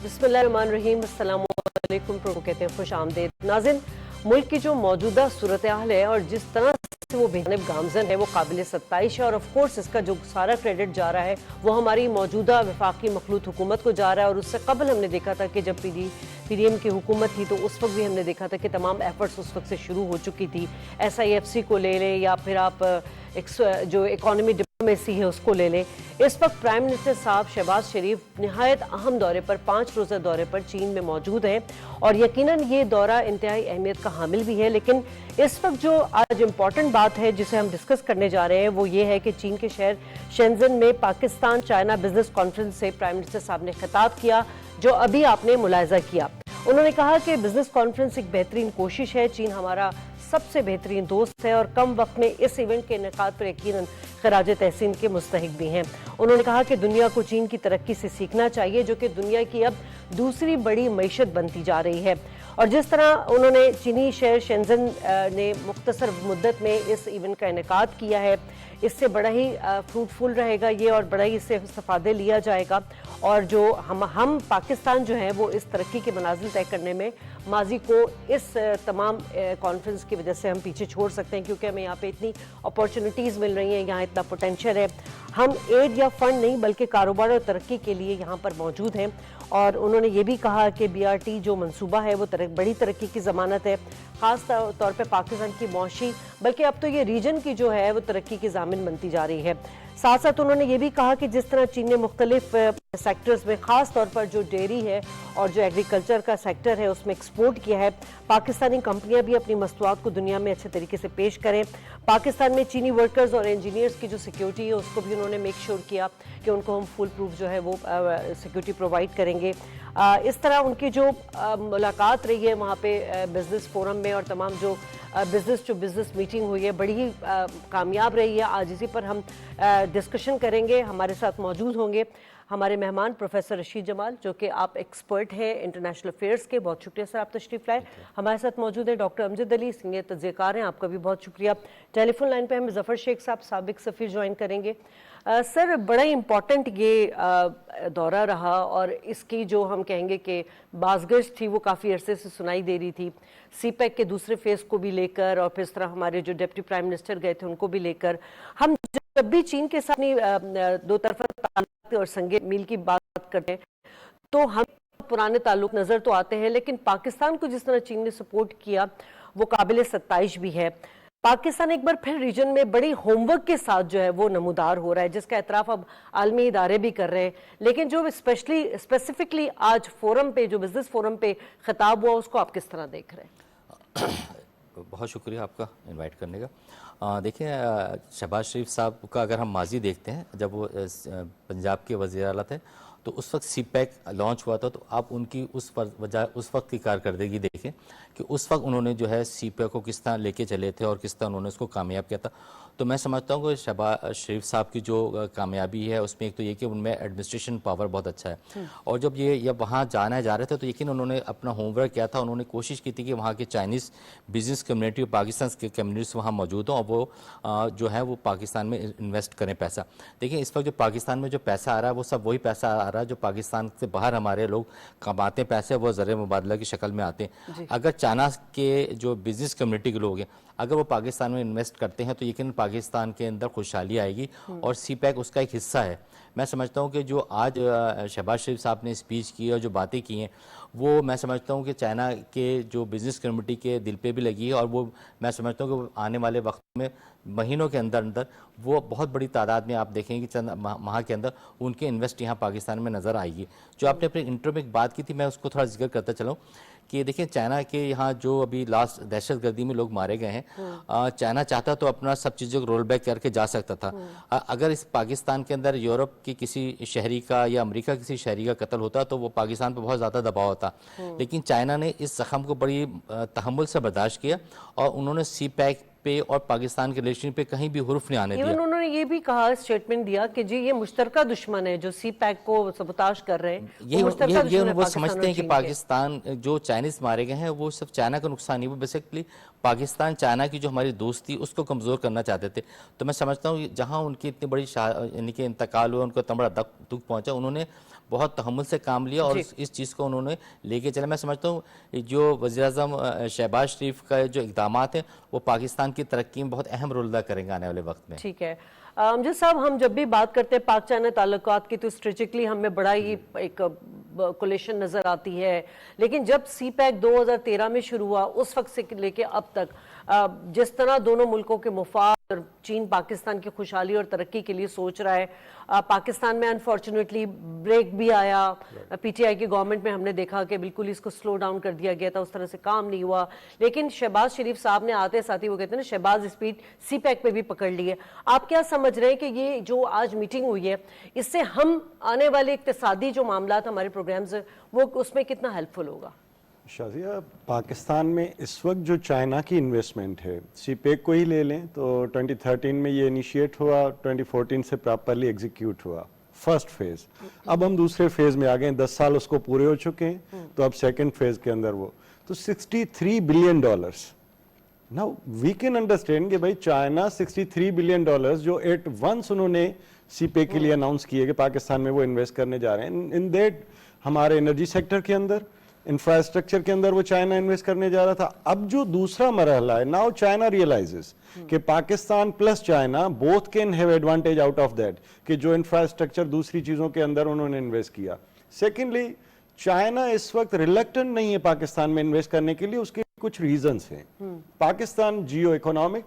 बिस्मिल्लाहिर्रहमानिर्रहीम, अस्सलाम वालेकुम। प्रोग्राम कहते हैं खुश आमदेद। नाज़िन, मुल्क की जो मौजूदा सूरत हाल है और जिस तरह से वो बेजानिब गामजन है वो काबिल सत्ताइश है। और ऑफ कोर्स इसका जो सारा क्रेडिट जा रहा है वो हमारी मौजूदा वफाकी मखलूत हुकूमत को जा रहा है। और उससे कबल हमने देखा था कि जब PDM की हुकूमत थी तो उस वक्त भी हमने देखा था कि तमाम एफर्ट्स उस वक्त से शुरू हो चुकी थी। SIFC को ले लें या फिर आप जो इकॉनमी डिप्लोमेसी है उसको ले लें। इस वक्त प्राइम मिनिस्टर साहब शहबाज शरीफ निहायत अहम दौरे पर 5 रोज़ा दौरे पर चीन में मौजूद हैं और यकीनन ये दौरा इंतहाई अहमियत का हामिल भी है। लेकिन इस वक्त जो आज इम्पॉर्टेंट बात है जिसे हम डिस्कस करने जा रहे हैं वो ये है कि चीन के शहर शेंजन में पाकिस्तान चाइना बिजनेस कॉन्फ्रेंस से प्राइम मिनिस्टर साहब ने खिताब किया, जो अभी आपने मुलाहिजा किया। उन्होंने कहा कि बिजनेस कॉन्फ्रेंस एक बेहतरीन कोशिश है, चीन हमारा सबसे बेहतरीन दोस्त है और कम वक्त में इस इवेंट के इनेकाद पर यकीनन खराज तहसीन के मुस्तहिक भी हैं। उन्होंने कहा कि दुनिया को चीन की तरक्की से सीखना चाहिए जो कि दुनिया की अब दूसरी बड़ी मईशत बनती जा रही है। और जिस तरह उन्होंने चीनी शहर शेंजन ने मुख्तसर मुद्दत में इस इवेंट का इनेकाद किया है, इससे बड़ा ही फ्रूटफुल रहेगा ये और बड़ा ही इससे इस्तेफादे लिया जाएगा। और जो हम पाकिस्तान जो है वो इस तरक्की के मनाजिल तय करने में माजी को इस तमाम कॉन्फ्रेंस की वजह से हम पीछे छोड़ सकते हैं, क्योंकि हमें यहाँ पे इतनी अपॉर्चुनिटीज़ मिल रही हैं, यहाँ इतना पोटेंशियल है। हम एड या फंड नहीं बल्कि कारोबार और तरक्की के लिए यहाँ पर मौजूद हैं। और उन्होंने ये भी कहा कि BRT जो मंसूबा है वो बड़ी तरक्की की ज़मानत है, ख़ास तौर पर पाकिस्तान की मौशी बल्कि अब तो ये रीजन की जो है वो तरक्की की ज़ामिन बनती जा रही है। साथ साथ उन्होंने ये भी कहा कि जिस तरह चीन ने मुख्तलिफ सेक्टर्स में ख़ास तौर पर जो डेयरी है और जो एग्रीकल्चर का सेक्टर है उसमें एक्सपोर्ट किया है, पाकिस्तानी कंपनियां भी अपनी मस्तूआत को दुनिया में अच्छे तरीके से पेश करें। पाकिस्तान में चीनी वर्कर्स और इंजीनियर्स की जो सिक्योरिटी है उसको भी उन्होंने मेक श्योर किया कि उनको हम फुल प्रूफ जो है वो सिक्योरिटी प्रोवाइड करेंगे। इस तरह उनकी जो मुलाकात रही है वहाँ पे बिजनेस फोरम में और तमाम जो बिजनेस मीटिंग हुई है बड़ी ही कामयाब रही है। आज इसी पर हम डिस्कशन करेंगे। हमारे साथ मौजूद होंगे हमारे मेहमान प्रोफेसर रशीद जमाल, जो कि आप एक्सपर्ट हैं इंटरनेशनल अफेयर्स के। बहुत शुक्रिया सर, आप तशरीफ लाए। हमारे साथ मौजूद है डॉक्टर अमजद अली, सीनियर तज्ज़ियाकार हैं, आपका भी बहुत शुक्रिया। टेलीफोन लाइन पे हमें ज़फ़र शेख साहब साबिक सफ़ीर ज्वाइन करेंगे। सर, बड़ा इम्पॉर्टेंट ये दौरा रहा और इसकी जो हम कहेंगे कि बाज़गश्त थी वो काफ़ी अरसे से सुनाई दे रही थी। CPEC के दूसरे फेज़ को भी लेकर और फिर इस तरह हमारे जो डिप्टी प्राइम मिनिस्टर गए थे उनको भी लेकर हम जब भी चीन के साथ दो तरफा ताल्लुक और संगे मील की बात करते हैं तो हम पुराने ताल्लुक नज़र तो आते हैं, लेकिन पाकिस्तान को जिस तरह चीन ने सपोर्ट किया वो काबिल सत्ताइश भी है। पाकिस्तान एक बार फिर रीजन में बड़ी होमवर्क के साथ जो है वो नमूदार हो रहा है, जिसका एतराफ़ अब आलमी इदारे भी कर रहे हैं। लेकिन जो स्पेसिफिकली आज फोरम पे जो बिजनेस फोरम पे खिताब हुआ उसको आप किस तरह देख रहे हैं? बहुत शुक्रिया आपका इनवाइट करने का। देखिए, शहबाज शरीफ साहब का अगर हम माजी देखते हैं, जब वो पंजाब के वज़ीर आला थे तो उस वक्त CPEC लॉन्च हुआ था, तो आप उनकी उस वक्त की कारकर्दगी देखें कि उस वक्त उन्होंने जो है CPEC को किस तरह लेके चले थे और किस तरह उन्होंने उसको कामयाब किया था। तो मैं समझता हूँ कि शहबाज शरीफ साहब की जो कामयाबी है उसमें एक तो ये कि उनमें एडमिनिस्ट्रेशन पावर बहुत अच्छा है। और जब वहाँ जाने जा रहे थे तो यकीन उन्होंने अपना होमवर्क किया था, उन्होंने कोशिश की थी कि वहाँ के चाइनीज़ बिजनेस कम्युनिटी और पाकिस्तान के कम्युनिटीज़ वहाँ मौजूद हों और वो जो है वो पाकिस्तान में इन्वेस्ट करें पैसा। देखिए, इस वक्त जो पाकिस्तान में जो पैसा आ रहा है वो सब वही पैसा आ रहा है जो पाकिस्तान से बाहर हमारे लोग कमाते पैसे वो ज़र मुबादला की शक्ल में आते हैं। अगर चाइना के जो बिजनेस कम्युनिटी के लोग हैं अगर वो पाकिस्तान में इन्वेस्ट करते हैं तो यकीन पाकिस्तान के अंदर खुशहाली आएगी और CPEC उसका एक हिस्सा है। मैं समझता हूँ कि जो आज शहबाज शरीफ साहब ने स्पीच की और जो बातें की हैं वो मैं समझता हूँ कि चाइना के जो बिज़नेस कम्युनिटी के दिल पे भी लगी है और वो मैं समझता हूँ कि आने वाले वक्त में महीनों के अंदर अंदर वो बहुत बड़ी तादाद में आप देखेंगे कि चंद माह के अंदर उनके इन्वेस्ट यहाँ पाकिस्तान में नज़र आएगी। जो आपने अपने इंट्रो में एक बात की थी मैं उसको थोड़ा जिक्र करता चलूँ कि देखिए, चाइना के यहाँ जो अभी लास्ट दहशतगर्दी में लोग मारे गए हैं, चाइना चाहता तो अपना सब चीज़ों को रोल बैक करके जा सकता था। अगर इस पाकिस्तान के अंदर यूरोप की किसी शहरी का या अमेरिका किसी शहरी का कत्ल होता तो वो पाकिस्तान पर बहुत ज़्यादा दबाव होता, लेकिन चाइना ने इस जख्म को बड़ी तहम्मुल से बर्दाश्त किया और उन्होंने CPEC पे और पाकिस्तान के रिलेशन पे कहीं भी हुर्फ नहीं आने दिया। उन्होंने ये भी कहा, स्टेटमेंट दिया कि जी ये मुश्तरका दुश्मन है जो CPEC को सबोताश कर रहे हैं। ये वो समझते हैं कि पाकिस्तान जो चाइनीज मारे गए हैं वो सिर्फ चाइना का नुकसान नहीं, वो बेसिकली पाकिस्तान चाइना की जो हमारी दोस्ती उसको कमज़ोर करना चाहते थे। तो मैं समझता हूँ जहाँ उनकी इतनी बड़ी यानी कि इंतकाल हुआ, उनको इतना बड़ा दुख पहुँचा, उन्होंने बहुत तहम्मुल से काम लिया और इस चीज़ को उन्होंने लेके चला। मैं समझता हूँ जो वज़ीर-ए-आज़म शहबाज शरीफ का जो इक़दामात हैं वो पाकिस्तान की तरक्की में बहुत अहम रोल अदा करेंगे आने वाले वक्त में। ठीक है अमजद साहब, हम जब भी बात करते हैं पाक चाइना ताल्लुकात की तो स्ट्रेटेजिकली हमें बड़ा ही एक कोलेशन नजर आती है, लेकिन जब सीपैक 2013 में शुरू हुआ उस वक्त से लेके अब तक जिस तरह दोनों मुल्कों के मुफाद और चीन पाकिस्तान की खुशहाली और तरक्की के लिए सोच रहा है, पाकिस्तान में अनफॉर्चुनेटली ब्रेक भी आया, पीटीआई की गवर्नमेंट में हमने देखा कि बिल्कुल इसको स्लो डाउन कर दिया गया था, उस तरह से काम नहीं हुआ। लेकिन शहबाज शरीफ साहब ने आते साथ ही वो कहते हैं ना शहबाज स्पीड सीपैक पे भी पकड़ ली है। आप क्या समझ रहे हैं कि ये जो आज मीटिंग हुई है इससे हम आने वाले इक्तिसादी जो मामला हमारे प्रोग्राम्स है वो उसमें कितना हेल्पफुल होगा? शाजिया, पाकिस्तान में इस वक्त जो चाइना की इन्वेस्टमेंट है, सीपेक को ही ले लें तो 2013 में ये इनिशिएट हुआ, 2014 से प्रॉपरली एग्जीक्यूट हुआ फर्स्ट फेज। अब हम दूसरे फेज में आ गए, 10 साल उसको पूरे हो चुके हैं, तो अब सेकंड फेज के अंदर वो तो $63 billion. Now we can understand कि भाई चाइना $63 बिलियन जो एट वंस उन्होंने सीपेक के लिए अनाउंस किए कि पाकिस्तान में वो इन्वेस्ट करने जा रहे हैं, इन दैट हमारे एनर्जी सेक्टर के अंदर, इंफ्रास्ट्रक्चर के अंदर वो चाइना इन्वेस्ट करने जा रहा था। अब जो दूसरा मरहला है, नाउ चाइना रियलाइजेस कि Pakistan plus China both can have advantage out of that, कि जो इंफ्रास्ट्रक्चर दूसरी चीजों के अंदर उन्होंने इन्वेस्ट किया। सेकेंडली, चाइना इस वक्त रिलक्टेंट नहीं है पाकिस्तान में इन्वेस्ट करने के लिए, उसके कुछ रीजंस हैं। पाकिस्तान जियो इकोनॉमिक,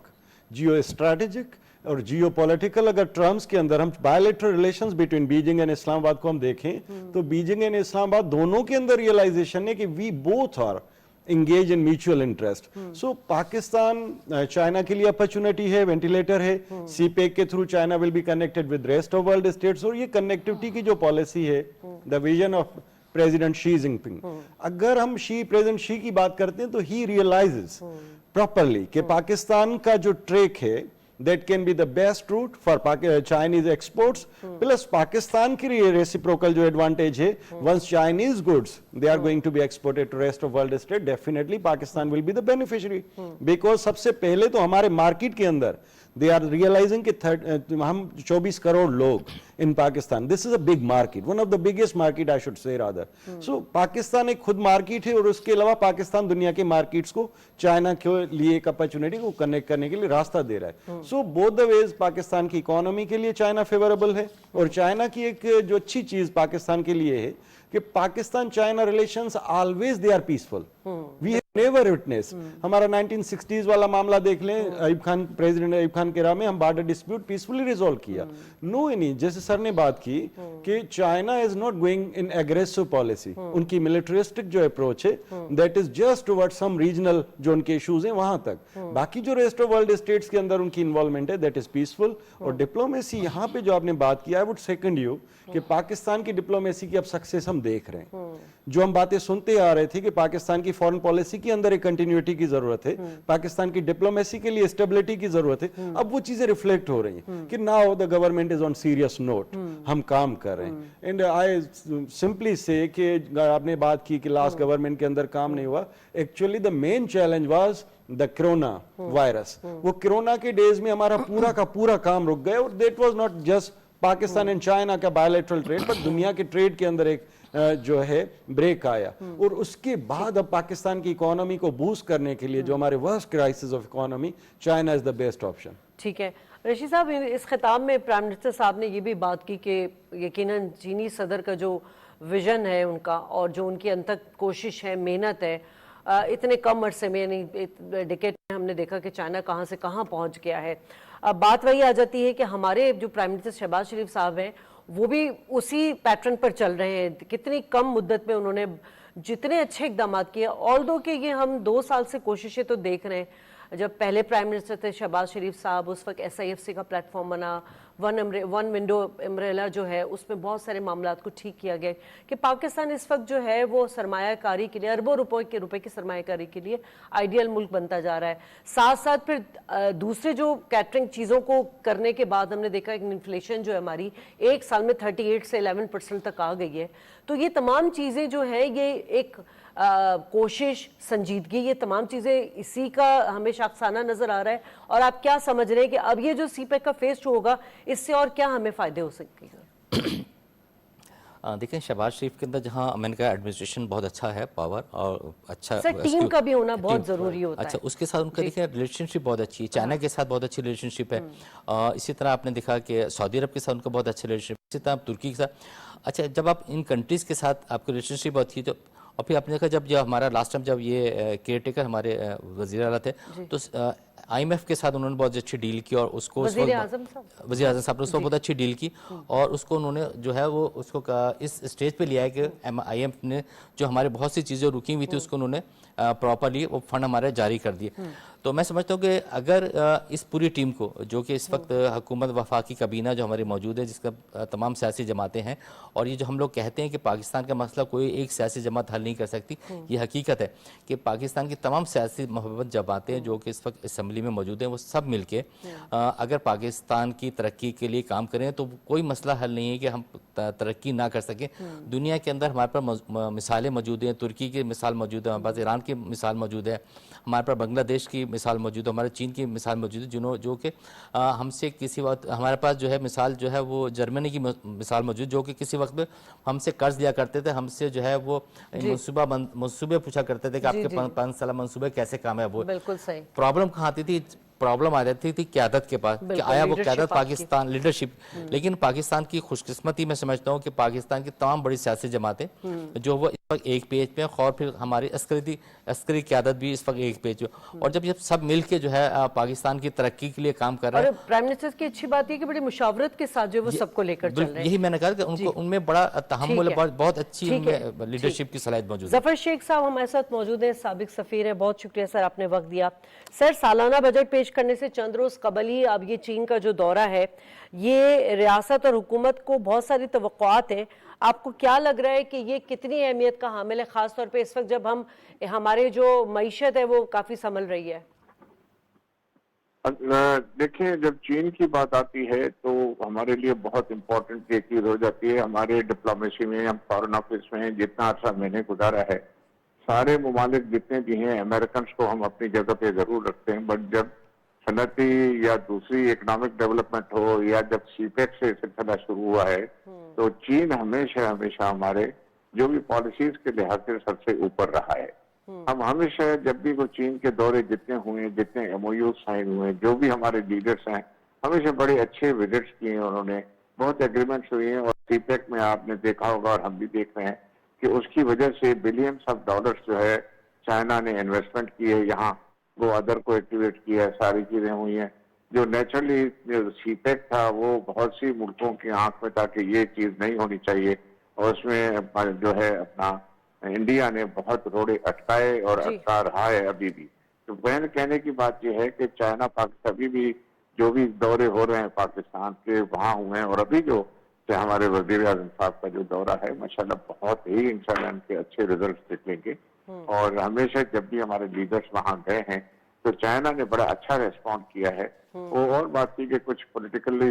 जियो स्ट्रैटेजिक और जियो पॉलिटिकल अगर टर्म्स के अंदर हम bilateral relations between Beijing and Islamabad को हम देखें तो बीजिंग एंड इस्लामाबाद दोनों के अंदर रियलाइजेशन है कि we both are engage in mutual interest. So Pakistan China के लिए अपॉर्चुनिटी है, वेंटिलेटर है, सीपेक के through China will be connected with rest of world states. और ये कनेक्टिविटी की जो पॉलिसी है, the vision of president Xi Jinping, अगर हम प्रेसिडेंट शी की बात करते हैं तो ही रियलाइजेस प्रॉपरली कि पाकिस्तान का जो ट्रैक है that can be the best route for Chinese exports, plus Pakistan की reciprocal जो advantage है, once Chinese goods they are going to be exported to rest of world state, definitely Pakistan will be the beneficiary, because सबसे पहले तो हमारे market के अंदर they are realizing कि हम 24 करोड़ लोग in Pakistan, this is a big market, one of the biggest market I should say rather. So Pakistan एक खुद मार्केट है और उसके अलावा पाकिस्तान दुनिया के मार्केट्स को चाइना के लिए एक अपॉर्चुनिटी को कनेक्ट करने के लिए रास्ता दे रहा है। So both the ways Pakistan की इकोनॉमी के लिए चाइना फेवरेबल है, और चाइना की एक जो अच्छी चीज पाकिस्तान के लिए है कि Pakistan China relations always they are peaceful. We have never witness, हमारा 1960s वाला मामला देख लें, अयूब खान, प्रेसिडेंट अयूब खान के राह में हम बॉर्डर डिस्प्यूट पीसफुली रिजॉल्व किया। नो नहीं, जैसे सर ने बात की कि China is not going in aggressive policy, उनकी मिलिटरिस्टिक जो अप्रोच है that is just toward some regional जो उनके इश्यूज हैं वहां तक, बाकी जो रेस्ट ऑफ वर्ल्ड स्टेट्स के अंदर उनकी इन्वॉल्वमेंट है दैट इज पीसफुल। और डिप्लोमेसी यहाँ पे जो आपने बात की, आई वुड सेकंड यू कि पाकिस्तान की डिप्लोमेसी की अब सक्सेस हम देख रहे हैं। जो हम बातें सुनते आ रहे थे कि पाकिस्तान की फॉरेन पॉलिसी के अंदर एक कंटिन्यूटी की जरूरत है, पाकिस्तान की डिप्लोमेसी के लिए स्टेबिलिटी की जरूरत है, अब वो चीजें रिफ्लेक्ट हो रही हैं कि now the government is on serious note, हम काम कर रहे हैं। एंड आई सिंपली से कि आपने बात की कि लास्ट गवर्नमेंट के अंदर काम नहीं हुआ, actually the main challenge was the corona virus. वो कोरोना के डेज में हमारा पूरा का पूरा काम रुक गया, और that was not just Pakistan and China का बायलैटरल ट्रेड, पर दुनिया के ट्रेड के अंदर एक जो है ब्रेक आया। और उसके बाद अब पाकिस्तान की इकोनॉमी को बूस्ट करने के लिए जो हमारे worst crisis of economy, China is the best option. ठीक है रशीद साहब, इस खिताब में प्राइम मिनिस्टर साहब ने ये भी बात की कि यकीनन चीनी सदर का जो विजन है उनका और जो उनकी अंतक कोशिश है, मेहनत है, इतने कम अरसे में, यानी डिकेड में हमने देखा कि चाइना कहाँ से कहाँ पहुँच गया है। अब बात वही आ जाती है कि हमारे जो प्राइम मिनिस्टर शहबाज शरीफ साहब हैं वो भी उसी पैटर्न पर चल रहे हैं। कितनी कम मुद्दत में उन्होंने जितने अच्छे इकदाम किए, ऑल्दो कि ये हम 2 साल से कोशिशें तो देख रहे हैं। जब पहले प्राइम मिनिस्टर थे शहबाज शरीफ साहब, उस वक्त SIFC का प्लेटफॉर्म बना, वन विंडो अम्ब्रेला जो है उसमें बहुत सारे मामलात को ठीक किया गया कि पाकिस्तान इस वक्त जो है वो सरमायाकारी के लिए अरबों रुपए की सरमायाकारी के लिए आइडियल मुल्क बनता जा रहा है। साथ साथ फिर दूसरे जो कैटरिंग चीज़ों को करने के बाद हमने देखा कि इन्फ्लेशन जो है हमारी 1 साल में 38 से 11% तक आ गई है। तो ये तमाम चीज़ें जो है ये एक कोशिश, संजीदगी, ये तमाम चीज़ें इसी का हमें शाखसाना नज़र आ रहा है। और आप क्या समझ रहे हैं कि अब ये जो सीपेक का फेज 2 होगा इससे और क्या हमें फ़ायदे हो सकते हैं? देखें शहबाज शरीफ के अंदर जहाँ मैंने कहा एडमिनिस्ट्रेशन बहुत अच्छा है, पावर और अच्छा सर टीम का भी होना बहुत जरूरी होता अच्छा, है। उसके साथ उनका देखिए रिलेशनशिप बहुत अच्छी है, चाइना के साथ बहुत अच्छी रिलेशनशिप है। इसी तरह आपने देखा कि सऊदी अरब के साथ उनका बहुत अच्छा रिलेशनशिप, इसी तरह तुर्की के साथ। अच्छा, जब आप इन कंट्रीज के साथ आपकी रिलेशनशिप अच्छी है तो, और फिर आपने देखा जब हमारा लास्ट टाइम जब ये केयर टेकर हमारे वजीर आला थे, तो IMF के साथ उन्होंने बहुत अच्छी डील की और उसको वजीर आजम साहब ने उसको बहुत अच्छी डील की और उसको उन्होंने जो है वो उसको इस स्टेज पे लिया है कि IMF ने जो हमारे बहुत सी चीज़ें रुकी हुई थी उसको उन्होंने प्रॉपरली वो फंड हमारे जारी कर दिए। तो मैं समझता हूँ कि अगर इस पूरी टीम को जो कि इस वक्त हुकूमत वफाकी काबीना जो हमारी मौजूद है, जिसका तमाम सियासी जमातें हैं, और ये जो हम लोग कहते हैं कि पाकिस्तान का मसला कोई एक सियासी जमात हल नहीं कर सकती, ये हकीकत है कि पाकिस्तान की तमाम सियासी मोहब्बत जमातें जो कि इस वक्त असम्बली में मौजूद हैं, वो सब मिल के अगर पाकिस्तान की तरक्की के लिए काम करें तो कोई मसला हल नहीं है कि हम तरक्की ना कर सकें। दुनिया के अंदर हमारे पास मिसालें मौजूद हैं, तुर्की की मिसाल मौजूद है, हमारे पास ईरान की मिसाल मौजूद है, हमारे पास बांग्लादेश की मिसाल मौजूद है, हमारे चीन की मिसाल मौजूद है, जो कि हमसे किसी वक्त हमारे पास जो है मिसाल जो है वो जर्मनी की मिसाल मौजूद, जो कि किसी वक्त में हमसे कर्ज लिया करते थे, हमसे जो है वो मंसूबे पूछा करते थे कि आपके 5 साल मंसूबे कैसे कामयाब हुए। बिल्कुल सही। प्रॉब्लम कहाँ आती थी? प्रॉब्लम आ जाती थी क्यादत के पास कि आया वो क्यादत पाकिस्तान लीडरशिप। लेकिन पाकिस्तान की खुशकिस्मती मैं समझता हूँ कि पाकिस्तान की तमाम बड़ी सियासी जमातें जो वो इस वक्त एक पेज पे और फिर हमारी अस्करी क्यादत भी इस वक्त एक पेज पे, और जब सब मिल के जो है पाकिस्तान की तरक्की के लिए काम कर रहे हैं। और प्राइम मिनिस्टर की अच्छी बात है कि बड़ी मुशावरत के साथ जो वो सबको लेकर चल रहे हैं। यही मैंने कहा कि उनको उनमें बड़ा तहम्मुल, बहुत अच्छी उनमें लीडरशिप की सलाहियत मौजूद है। जफर शेख साहब हमारे साथ मौजूद हैं, साबिक सफीर है। बहुत शुक्रिया सर, आपने वक्त दिया। सर, सालाना बजट पेश करने से चंद रोज कबल ही अब ये चीन का जो दौरा है, ये रियासत और हुकूमत को बहुत सारी तवक्कुआत है। आपको क्या लग रहा है कि ये कितनी अहमियत का हामिल है, खासतौर पे इस वक्त जब हमारे जो मईशत है वो काफी संभल रही है? देखिए, जब चीन की बात आती है तो हमारे लिए बहुत इम्पोर्टेंट ये चीज हो जाती है। हमारे डिप्लोमेसी में, हम फॉरेन ऑफिस में जितना अर्सा मैंने गुजारा है, सारे ममालिक जितने भी हैं, अमेरिकन को हम अपनी जगह पे जरूर रखते हैं, बट जब सनती या दूसरी इकोनॉमिक डेवलपमेंट हो या जब सीपेक से सिलसिला शुरू हुआ है, तो चीन हमेशा हमेशा हमारे जो भी पॉलिसीज के लिहाज से सबसे ऊपर रहा है। हम हमेशा जब भी वो चीन के दौरे जितने हुए, जितने MOU साइन हुए, जो भी हमारे लीडर्स हैं, हमेशा बड़े अच्छे विजिट्स किए हैं उन्होंने, बहुत एग्रीमेंट्स हुए हैं। और सीपेक में आपने देखा होगा और हम भी देख रहे हैं कि उसकी वजह से बिलियंस ऑफ डॉलर्स जो है चाइना ने इन्वेस्टमेंट की है, यहाँ वो अदर को एक्टिवेट किया है, सारी चीजें हुई हैं। जो नेचुरली सीपेक था वो बहुत सी मुल्कों की आंख में था कि ये चीज नहीं होनी चाहिए, और उसमें जो है अपना इंडिया ने बहुत रोड़े अटकाए और अटका रहा है अभी भी। तो बहन कहने की बात यह है कि चाइना पाकिस्तान अभी भी जो भी दौरे हो रहे हैं पाकिस्तान के वहां हुए हैं, और अभी जो हमारे वजीर आजम साहब का जो दौरा है, माशाल्लाह बहुत ही इंशाल्लाह इनके अच्छे रिजल्ट दिखेंगे। और हमेशा जब भी हमारे लीडर्स वहां गए हैं तो चाइना ने बड़ा अच्छा रेस्पॉन्ड किया है। वो और बात थी कि कुछ पॉलिटिकली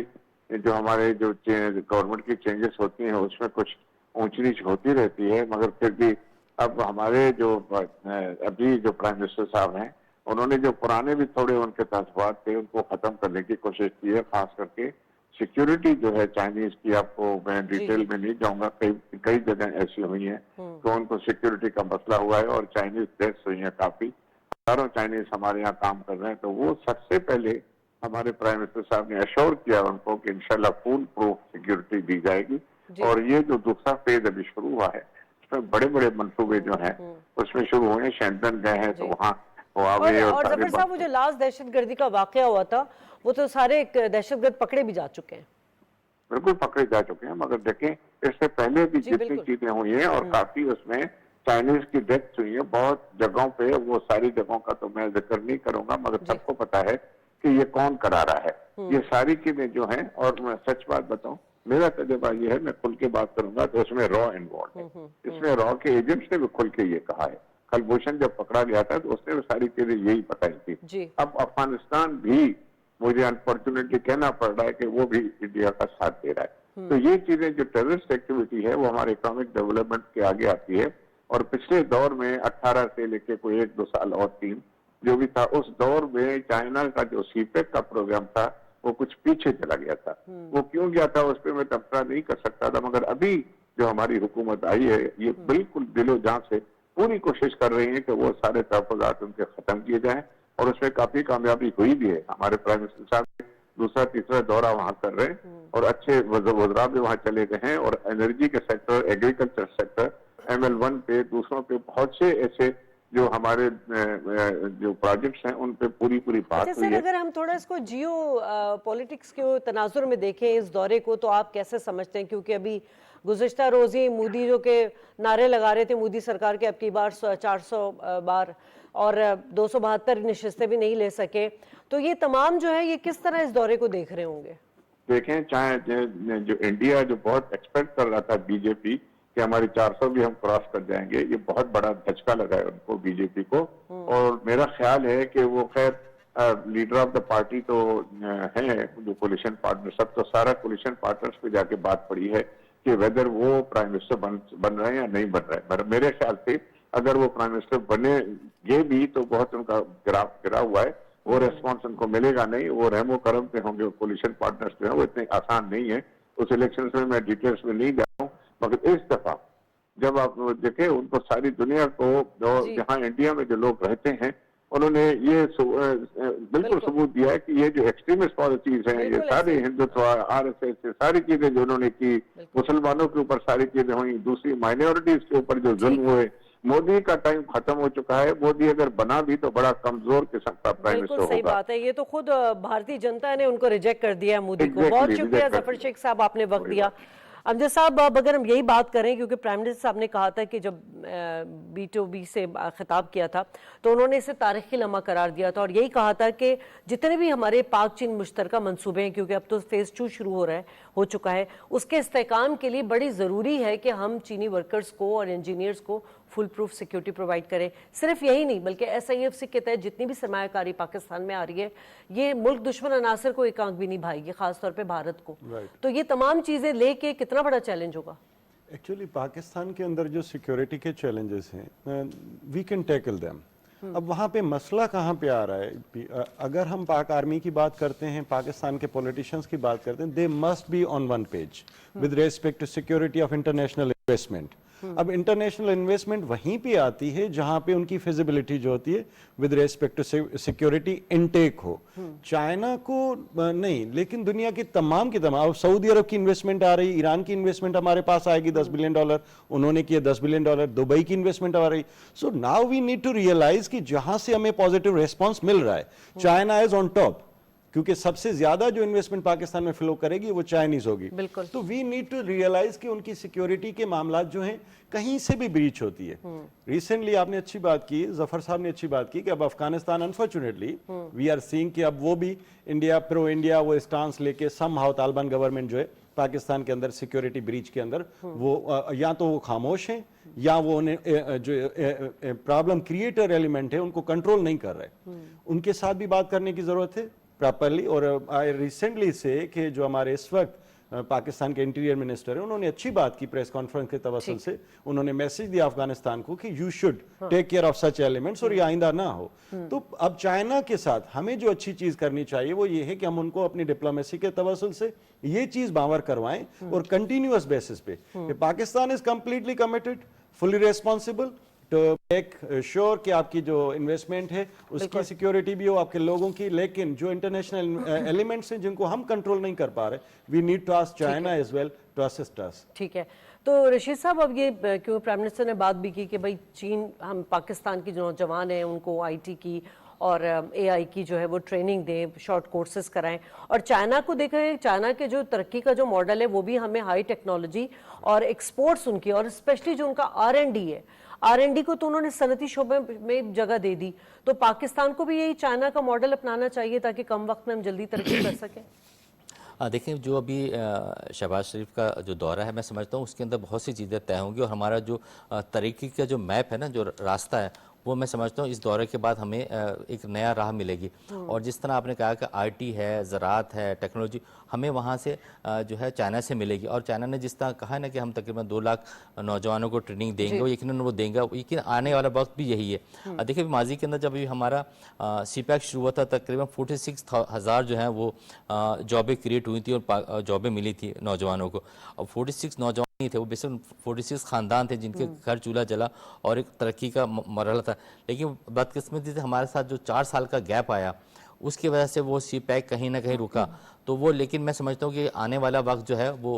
जो हमारे जो गवर्नमेंट की चेंजेस होती हैं उसमें कुछ ऊंच नीच होती रहती है, मगर फिर भी अब हमारे जो अभी जो प्राइम मिनिस्टर साहब हैं, उन्होंने जो पुराने भी थोड़े उनके तस्वार थे उनको खत्म करने की कोशिश की है। खास करके सिक्योरिटी जो है चाइनीज की, आपको मैं डिटेल में नहीं जाऊंगा, कई जगह ऐसी हुई हैं तो उनको सिक्योरिटी का मसला हुआ है और चाइनीज डेथ्स हुई है काफी। हजारों चाइनीज हमारे यहाँ काम कर रहे हैं, तो वो सबसे पहले हमारे प्राइम मिनिस्टर साहब ने अश्योर किया उनको कि इंशाल्लाह फुल प्रूफ सिक्योरिटी दी जाएगी। और ये जो दूसरा फेज अभी शुरू हुआ है उसमें बड़े बड़े मंसूबे जो हैं उसमें शुरू हुए हैं। शेंटन गए हैं तो वहाँ और जफर साहब, वो जो लास्ट दहशतगर्दी का वाकया हुआ था वो तो सारे दहशतगर्द पकड़े भी जा चुके हैं। बिल्कुल पकड़े जा चुके हैं, मगर देखें इससे पहले भी जितनी चीजें हुई हैं और काफी उसमें चाइनीज की डेथ हुई है बहुत जगहों पे। वो सारी जगहों का तो मैं जिक्र नहीं करूंगा, मगर सबको पता है कि ये कौन करा रहा है। ये सारी चीजें जो हैं, और मैं सच बात बताऊं, मेरा तजुर्बा ये है, मैं खुल के बात करूंगा तो उसमें रॉ इन्वॉल्व है। इसमें रॉ के एजेंट्स ने भी खुल के ये कहा है। कलभूषण जब पकड़ा गया था तो उसने सारी चीजें यही बताई थी। अब अफगानिस्तान भी, मुझे अनफॉर्चुनेटली कहना पड़ रहा है कि वो भी इंडिया का साथ दे रहा है। तो ये चीजें जो टेररिस्ट एक्टिविटी है वो हमारे इकोनॉमिक डेवलपमेंट के आगे आती है। और पिछले दौर में 18 से लेके कोई 1-2 साल और 3 जो भी था, उस दौर में चाइना का जो सीपेक का प्रोग्राम था वो कुछ पीछे चला गया था। वो क्यों गया था उस पर मैं तबसरा नहीं कर सकता था, मगर अभी जो हमारी हुकूमत आई है, ये बिल्कुल दिलो जान से पूरी कोशिश कर रही है कि वो सारे तहफ़्फ़ुज़ात उनके खत्म किए जाएं, और उसमें काफी कामयाबी हुई भी है। हमारे प्राइम मिनिस्टर साहब दूसरा तीसरा दौरा वहां कर रहे हैं और अच्छे वज़रा भी वहां चले गए हैं, और एनर्जी के सेक्टर, एग्रीकल्चर सेक्टर, ML1 पे, दूसरों पे बहुत से ऐसे जो हमारे जो प्रोजेक्ट्स हैं उन पे पूरी पूरी बात अच्छा हुई सर, है। अगर हम थोड़ा इसको जियो पॉलिटिक्स के तनाजुर में देखें इस दौरे को, तो आप कैसे समझते हैं? क्योंकि अभी गुज़िश्ता रोज़ ही मोदी जो के नारे लगा रहे थे मोदी सरकार के, अब की बार 400 बार, और 272 नशिस्तें भी नहीं ले सके, तो ये तमाम जो है ये किस तरह इस दौरे को देख रहे होंगे? देखें, चाहे जो इंडिया जो बहुत एक्सपेक्ट कर रहा था बीजेपी कि हमारी 400 भी हम क्रॉस कर जाएंगे, ये बहुत बड़ा धचका लगा है उनको, बीजेपी को। और मेरा ख्याल है कि वो खैर लीडर ऑफ द पार्टी तो हैं, जो कोलिशन पार्टनर, सब तो सारा कोलिशन पार्टनर्स पे जाके बात पड़ी है कि वेदर वो प्राइम मिनिस्टर बन रहे हैं या नहीं बन रहे हैं। पर मेरे ख्याल से अगर वो प्राइम मिनिस्टर बनेंगे भी तो बहुत उनका गिरा हुआ है, वो रेस्पॉन्स उनको मिलेगा नहीं, वो रहमो करम पे होंगे। कोलिशन पार्टनर्स जो है वो इतने आसान नहीं है। उस इलेक्शन में मैं डिटेल्स में नहीं जा रहा हूँ, मगर इस दफा जब आप देखें उनको, सारी दुनिया को, जहाँ इंडिया में जो लोग रहते हैं, उन्होंने ये बिल्कुल सबूत दिया है कि ये जो एक्सट्रीमिस्ट पॉलिसीज हैं, ये सारी हिंदुत्व, RSS, सारी चीजें जो उन्होंने की, मुसलमानों के ऊपर सारी चीजें हुई, दूसरी माइनॉरिटीज के ऊपर जो जुल्म हुए, मोदी का टाइम खत्म हो चुका है। मोदी अगर बना भी तो बड़ा कमजोर किस्म का प्राइम मिनिस्टर होगा। सही बात है, ये तो खुद भारतीय जनता ने उनको रिजेक्ट कर दिया है मोदी को। बहुत शुक्रिया जफर शेख साहब, आपने वक्त दिया। अमजद साहब, अब अगर हम यही बात करें, क्योंकि प्राइम मिनिस्टर साहब ने कहा था कि जब B2B से खिताब किया था तो उन्होंने इसे तारीखी लम्हा करार दिया था, और यही कहा था कि जितने भी हमारे पाक चीन मुश्तरका मंसूबे हैं, क्योंकि अब तो फेज़ 2 शुरू हो चुका है, उसके इस्तेहकाम के लिए बड़ी ज़रूरी है कि हम चीनी वर्कर्स को और इंजीनियर्स को फुल प्रूफ सिक्योरिटी प्रोवाइड करें। सिर्फ यही नहीं, बल्कि SIFC के तहत जितनी भी सरमायाकारी पाकिस्तान में आ रही है, ये मुल्क दुश्मन अनासर को एक आंख भी नहीं भाएगी, खासतौर पे भारत को। तो ये तमाम चीज़ें लेके कितना बड़ा चैलेंज होगा? एक्चुअली पाकिस्तान के अंदर जो सिक्योरिटी के चैलेंजेस हैं, वी कैन टैकल देम। अब वहाँ पे मसला कहाँ पे आ रहा है? अगर हम पाक आर्मी की बात करते हैं, पाकिस्तान के पॉलिटिशियंस की बात करते हैं, they must be on one page with respect to security of international investment. अब इंटरनेशनल इन्वेस्टमेंट वहीं पे आती है जहां पे उनकी फिजिबिलिटी जो होती है with respect to security intake हो। चाइना को नहीं, लेकिन दुनिया की तमाम अब सऊदी अरब की इन्वेस्टमेंट आ रही, ईरान की इन्वेस्टमेंट हमारे पास आएगी $10 बिलियन, उन्होंने किए $10 बिलियन, दुबई की इन्वेस्टमेंट आ रही। So now we need to realize कि जहां से हमें पॉजिटिव रेस्पॉन्स मिल रहा है, चाइना इज ऑन टॉप, क्योंकि सबसे ज्यादा जो इन्वेस्टमेंट पाकिस्तान में फ्लो करेगी वो चाइनीज होगी। तो वी नीड टू रियलाइज कि उनकी सिक्योरिटी के मामला जो हैं कहीं से भी ब्रीच होती है। रिसेंटली आपने अच्छी बात की, जफर साहब ने अच्छी बात की कि अब Afghanistan, unfortunately we are seeing कि अब वो भी इंडिया, प्रो इंडिया वो स्टांस लेके समहाउ तालिबान गवर्नमेंट जो है पाकिस्तान के अंदर सिक्योरिटी ब्रीच के अंदर वो या तो वो खामोश हैं या वो उन्हें जो प्रॉब्लम क्रिएटर एलिमेंट है उनको कंट्रोल नहीं कर रहे। उनके साथ भी बात करने की जरूरत है प्रॉपरली। और आई रिसेंटली से कि जो हमारे इस वक्त पाकिस्तान के इंटीरियर मिनिस्टर है, उन्होंने अच्छी बात की प्रेस कॉन्फ्रेंस के तवसल से, उन्होंने मैसेज दिया अफगानिस्तान को कि you should take care of such elements और ये आइंदा ना हो। तो अब चाइना के साथ हमें जो अच्छी चीज करनी चाहिए वो ये है कि हम उनको अपनी डिप्लोमेसी के तवसल से ये चीज बावर करवाएं और कंटिन्यूअस बेसिस पे कि Pakistan is completely committed, fully responsible to make sure कि आपकी जो इन्वेस्टमेंट है उसकी सिक्योरिटी भी हो, आपके लोगों की। लेकिन जो इंटरनेशनल एलिमेंट्स हैं जिनको हम कंट्रोल नहीं कर पा रहे, we need to ask China as well to assist us. ठीक है, तो रशीद साहब, अब ये क्यों प्राइम मिनिस्टर ने बात भी की कि भाई चीन, हम पाकिस्तान के जो नौजवान हैं उनको IT की और AI की जो है वो ट्रेनिंग दें, शॉर्ट कोर्सेज कराएं, और चाइना को देखें, चाइना के जो तरक्की का जो मॉडल है वो भी हमें हाई टेक्नोलॉजी और एक्सपोर्ट्स उनकी, और स्पेशली जो उनका R&D है, R&D को तो उन्होंने सनती शोबे में जगह दे दी। तो पाकिस्तान को भी यही चाइना का मॉडल अपनाना चाहिए ताकि कम वक्त में हम जल्दी तरक्की कर सकें। देखिए, जो अभी शहबाज शरीफ का जो दौरा है, मैं समझता हूँ उसके अंदर बहुत सी चीज़ें तय होंगी, और हमारा जो तरक्की का जो मैप है ना, जो रास्ता है, वो मैं समझता हूँ इस दौरे के बाद हमें एक नया राह मिलेगी। और जिस तरह आपने कहा कि IT है, ज़राअत है, टेक्नोलॉजी, हमें वहाँ से जो है चाइना से मिलेगी। और चाइना ने जिस तरह कहा है ना कि हम तकरीबन 2 लाख नौजवानों को ट्रेनिंग देंगे, यकीनन वो देंगे, यकीन आने वाला वक्त भी यही है। देखिए, माजी के अंदर जब भी हमारा CPEC शुरू हुआ था, तकरीबन 46,000 जो है वो जॉबें क्रिएट हुई थी और जॉबें मिली थी नौजवानों को। अब 46 नौजवान नहीं थे, वो बेसिक 46 खानदान थे जिनके घर चूल्हा जला और एक तरक्की का मरहला था। लेकिन बदकिस्मती से हमारे साथ जो 4 साल का गैप आया, उसकी वजह से वो सी पैक कहीं ना कहीं रुका। तो वो, लेकिन मैं समझता हूँ कि आने वाला वक्त जो है वो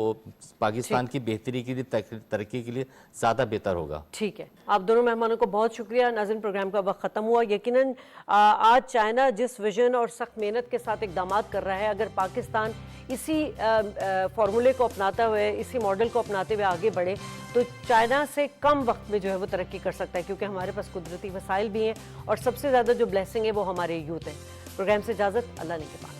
पाकिस्तान की बेहतरी के लिए, तरक्की के लिए ज़्यादा बेहतर होगा। ठीक है, आप दोनों मेहमानों को बहुत शुक्रिया। नाज़रीन, प्रोग्राम का वक्त ख़त्म हुआ। यकीनन आज चाइना जिस विजन और सख्त मेहनत के साथ इकदाम कर रहा है, अगर पाकिस्तान इसी फार्मूले को अपनाता हुए, इसी मॉडल को अपनाते हुए आगे बढ़े तो चाइना से कम वक्त में जो है वो तरक्की कर सकता है, क्योंकि हमारे पास कुदरती वसाइल भी हैं और सबसे ज़्यादा जो ब्लेसिंग है वो हमारे यूथ है। प्रोग्राम से इजाज़त, अल्लाह ने के बाद।